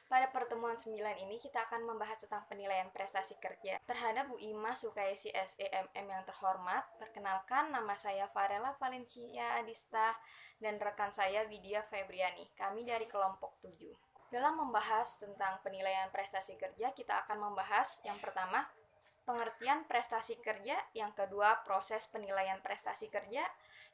Pada pertemuan 9 ini kita akan membahas tentang penilaian prestasi kerja terhadap Bu Ima Sukaisi SEMM yang terhormat. Perkenalkan, nama saya Farella Valencia Adista dan rekan saya Widya Febriani. Kami dari kelompok 7. Dalam membahas tentang penilaian prestasi kerja, kita akan membahas yang pertama, pengertian prestasi kerja, yang kedua proses penilaian prestasi kerja,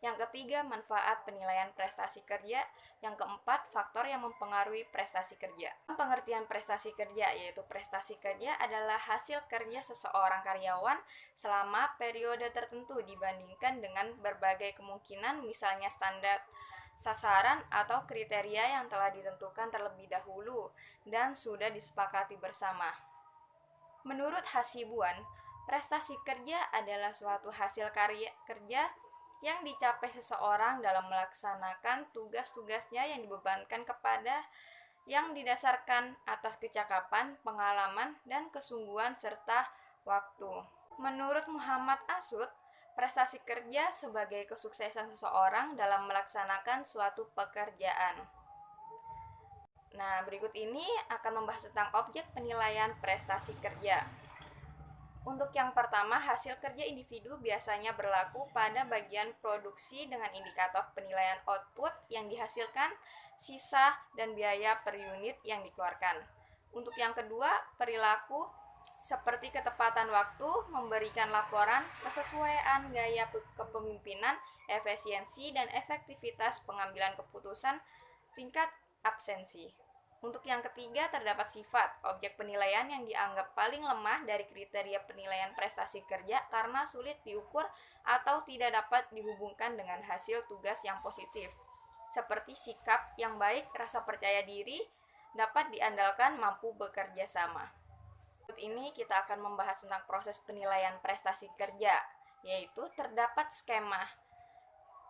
yang ketiga manfaat penilaian prestasi kerja, yang keempat faktor yang mempengaruhi prestasi kerja. Pengertian prestasi kerja yaitu prestasi kerja adalah hasil kerja seseorang karyawan selama periode tertentu dibandingkan dengan berbagai kemungkinan, misalnya standar sasaran atau kriteria yang telah ditentukan terlebih dahulu dan sudah disepakati bersama. Menurut Hasibuan, prestasi kerja adalah suatu hasil kerja yang dicapai seseorang dalam melaksanakan tugas-tugasnya yang dibebankan kepada yang didasarkan atas kecakapan, pengalaman, dan kesungguhan serta waktu. Menurut Muhammad Asud, prestasi kerja sebagai kesuksesan seseorang dalam melaksanakan suatu pekerjaan. Nah, berikut ini akan membahas tentang objek penilaian prestasi kerja. Untuk yang pertama, hasil kerja individu biasanya berlaku pada bagian produksi dengan indikator penilaian output yang dihasilkan, sisa, dan biaya per unit yang dikeluarkan. Untuk yang kedua, perilaku seperti ketepatan waktu, memberikan laporan, kesesuaian gaya kepemimpinan, efisiensi, dan efektivitas pengambilan keputusan, tingkat absensi. Untuk yang ketiga, terdapat sifat objek penilaian yang dianggap paling lemah dari kriteria penilaian prestasi kerja karena sulit diukur atau tidak dapat dihubungkan dengan hasil tugas yang positif, seperti sikap yang baik, rasa percaya diri, dapat diandalkan, mampu bekerja sama. Berikut ini kita akan membahas tentang proses penilaian prestasi kerja, yaitu terdapat skema.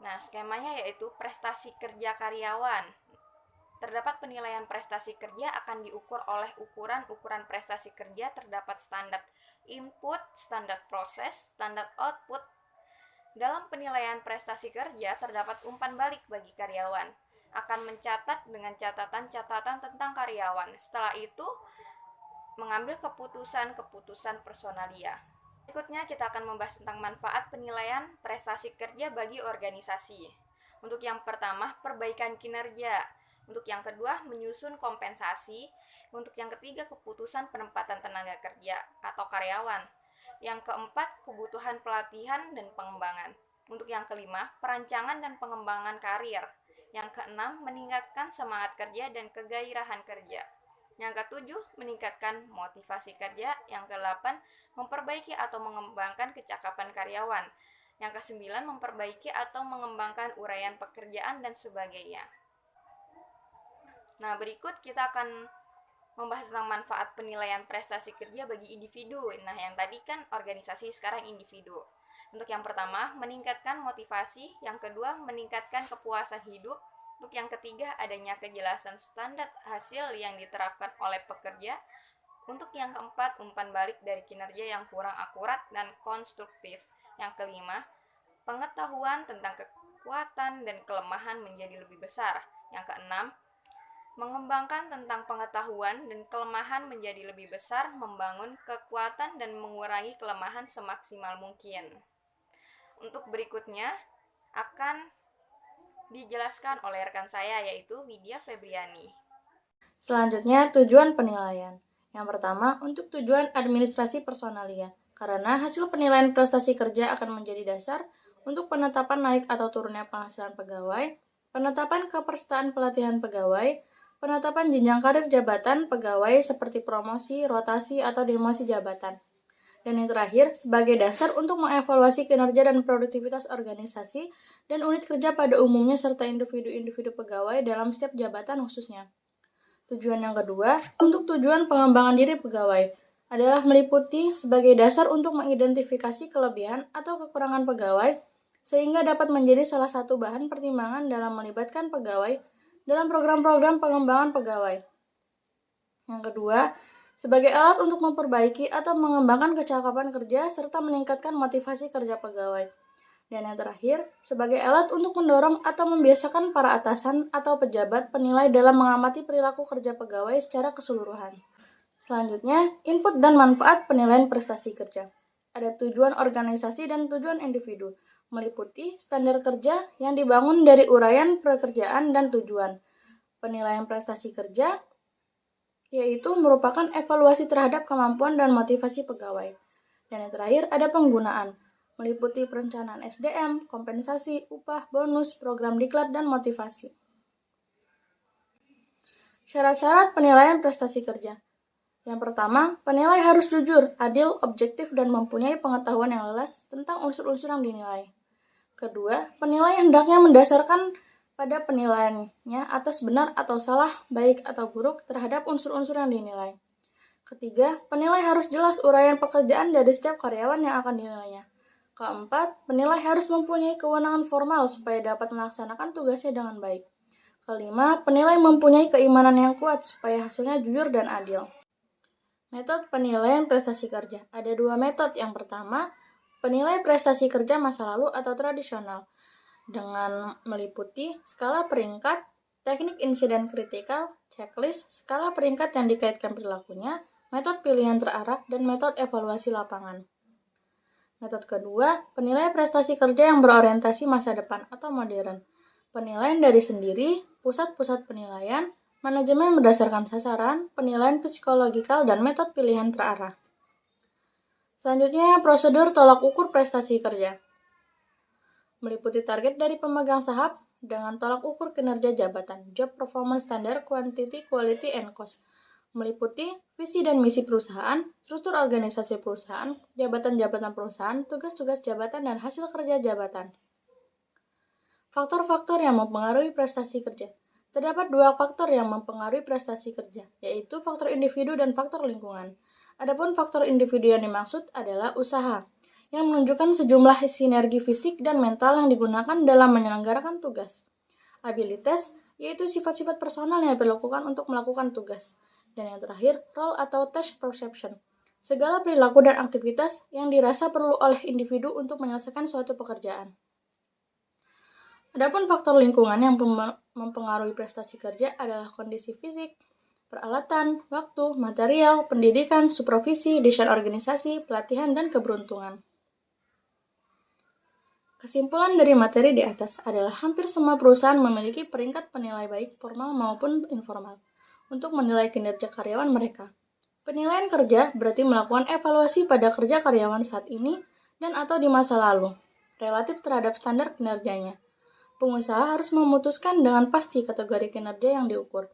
Nah, skemanya yaitu prestasi kerja karyawan. Terdapat penilaian prestasi kerja akan diukur oleh ukuran prestasi kerja. Terdapat standar input, standar proses, standar output. Dalam penilaian prestasi kerja terdapat umpan balik bagi karyawan. Akan mencatat dengan catatan-catatan tentang karyawan. Setelah itu mengambil keputusan personalia. Berikutnya kita akan membahas tentang manfaat penilaian prestasi kerja bagi organisasi. Untuk yang pertama, perbaikan kinerja. Untuk yang kedua, menyusun kompensasi. Untuk yang ketiga, keputusan penempatan tenaga kerja atau karyawan. Yang keempat, kebutuhan pelatihan dan pengembangan. Untuk yang kelima, perancangan dan pengembangan karir. Yang keenam, meningkatkan semangat kerja dan kegairahan kerja. Yang ketujuh, meningkatkan motivasi kerja. Yang kedelapan, memperbaiki atau mengembangkan kecakapan karyawan. Yang kesembilan, memperbaiki atau mengembangkan uraian pekerjaan dan sebagainya. Nah, berikut kita akan membahas tentang manfaat penilaian prestasi kerja bagi individu. Nah, yang tadi kan organisasi, sekarang individu. Untuk yang pertama, meningkatkan motivasi. Yang kedua, meningkatkan kepuasan hidup. Untuk yang ketiga, adanya kejelasan standar hasil yang diterapkan oleh pekerja. Untuk yang keempat, umpan balik dari kinerja yang kurang akurat dan konstruktif. Yang kelima, pengetahuan tentang kekuatan dan kelemahan menjadi lebih besar. Yang keenam, mengembangkan tentang pengetahuan dan kelemahan menjadi lebih besar, membangun kekuatan dan mengurangi kelemahan semaksimal mungkin. Untuk berikutnya akan dijelaskan oleh rekan saya yaitu Widya Febriani. Selanjutnya, tujuan penilaian. Yang pertama, untuk tujuan administrasi personalia, karena hasil penilaian prestasi kerja akan menjadi dasar untuk penetapan naik atau turunnya penghasilan pegawai, penetapan kepesertaan pelatihan pegawai, penetapan jenjang karir jabatan pegawai seperti promosi, rotasi, atau demosi jabatan. Dan yang terakhir, sebagai dasar untuk mengevaluasi kinerja dan produktivitas organisasi dan unit kerja pada umumnya serta individu-individu pegawai dalam setiap jabatan khususnya. Tujuan yang kedua, untuk tujuan pengembangan diri pegawai, adalah meliputi sebagai dasar untuk mengidentifikasi kelebihan atau kekurangan pegawai sehingga dapat menjadi salah satu bahan pertimbangan dalam melibatkan pegawai dalam program-program pengembangan pegawai. Yang kedua, sebagai alat untuk memperbaiki atau mengembangkan kecakapan kerja serta meningkatkan motivasi kerja pegawai. Dan yang terakhir, sebagai alat untuk mendorong atau membiasakan para atasan atau pejabat penilai dalam mengamati perilaku kerja pegawai secara keseluruhan. Selanjutnya, input dan manfaat penilaian prestasi kerja. Ada tujuan organisasi dan tujuan individu, meliputi standar kerja yang dibangun dari uraian pekerjaan dan tujuan. Penilaian prestasi kerja yaitu merupakan evaluasi terhadap kemampuan dan motivasi pegawai. Dan yang terakhir ada penggunaan, meliputi perencanaan SDM, kompensasi, upah, bonus, program diklat, dan motivasi. Syarat-syarat penilaian prestasi kerja. Yang pertama, penilai harus jujur, adil, objektif, dan mempunyai pengetahuan yang jelas tentang unsur-unsur yang dinilai. Kedua, penilai hendaknya mendasarkan pada penilaiannya atas benar atau salah, baik atau buruk terhadap unsur-unsur yang dinilai. Ketiga, penilai harus jelas uraian pekerjaan dari setiap karyawan yang akan dinilainya. Keempat, penilai harus mempunyai kewenangan formal supaya dapat melaksanakan tugasnya dengan baik. Kelima, penilai mempunyai keimanan yang kuat supaya hasilnya jujur dan adil. Metode penilaian prestasi kerja. Ada dua metode. Yang pertama, penilai prestasi kerja masa lalu atau tradisional dengan meliputi skala peringkat, teknik insiden kritikal, checklist, skala peringkat yang dikaitkan perilakunya, metode pilihan terarah, dan metode evaluasi lapangan. Metode kedua, penilai prestasi kerja yang berorientasi masa depan atau modern. Penilaian dari sendiri, pusat-pusat penilaian, manajemen berdasarkan sasaran, penilaian psikologikal, dan metode pilihan terarah. Selanjutnya, prosedur tolak ukur prestasi kerja. Meliputi target dari pemegang saham dengan tolak ukur kinerja jabatan, job performance standard, quantity, quality, and cost. Meliputi visi dan misi perusahaan, struktur organisasi perusahaan, jabatan-jabatan perusahaan, tugas-tugas jabatan, dan hasil kerja jabatan. Faktor-faktor yang mempengaruhi prestasi kerja. Terdapat dua faktor yang mempengaruhi prestasi kerja, yaitu faktor individu dan faktor lingkungan. Adapun faktor individu yang dimaksud adalah usaha, yang menunjukkan sejumlah sinergi fisik dan mental yang digunakan dalam menyelenggarakan tugas. Abilitas, yaitu sifat-sifat personal yang dilakukan untuk melakukan tugas. Dan yang terakhir, role atau task perception. Segala perilaku dan aktivitas yang dirasa perlu oleh individu untuk menyelesaikan suatu pekerjaan. Adapun faktor lingkungan yang mempengaruhi prestasi kerja adalah kondisi fisik, peralatan, waktu, material, pendidikan, supervisi, desain organisasi, pelatihan, dan keberuntungan. Kesimpulan dari materi di atas adalah hampir semua perusahaan memiliki peringkat penilai baik formal maupun informal untuk menilai kinerja karyawan mereka. Penilaian kerja berarti melakukan evaluasi pada kerja karyawan saat ini dan atau di masa lalu, relatif terhadap standar kinerjanya. Pengusaha harus memutuskan dengan pasti kategori kinerja yang diukur.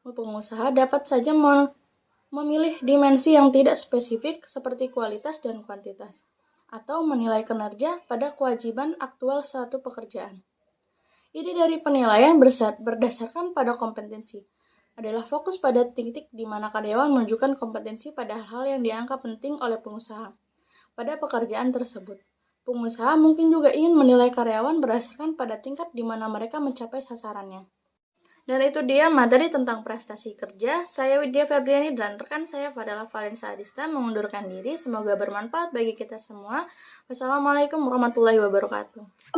Pengusaha dapat saja memilih dimensi yang tidak spesifik seperti kualitas dan kuantitas, atau menilai kinerja pada kewajiban aktual suatu pekerjaan. Ide dari penilaian berdasarkan pada kompetensi adalah fokus pada titik di mana karyawan menunjukkan kompetensi pada hal yang dianggap penting oleh pengusaha pada pekerjaan tersebut. Pengusaha mungkin juga ingin menilai karyawan berdasarkan pada tingkat di mana mereka mencapai sasarannya. Dan itu dia materi tentang prestasi kerja. Saya Widya Febriani dan rekan saya Fadela Valensa Adista mengundurkan diri. Semoga bermanfaat bagi kita semua. Wassalamualaikum warahmatullahi wabarakatuh.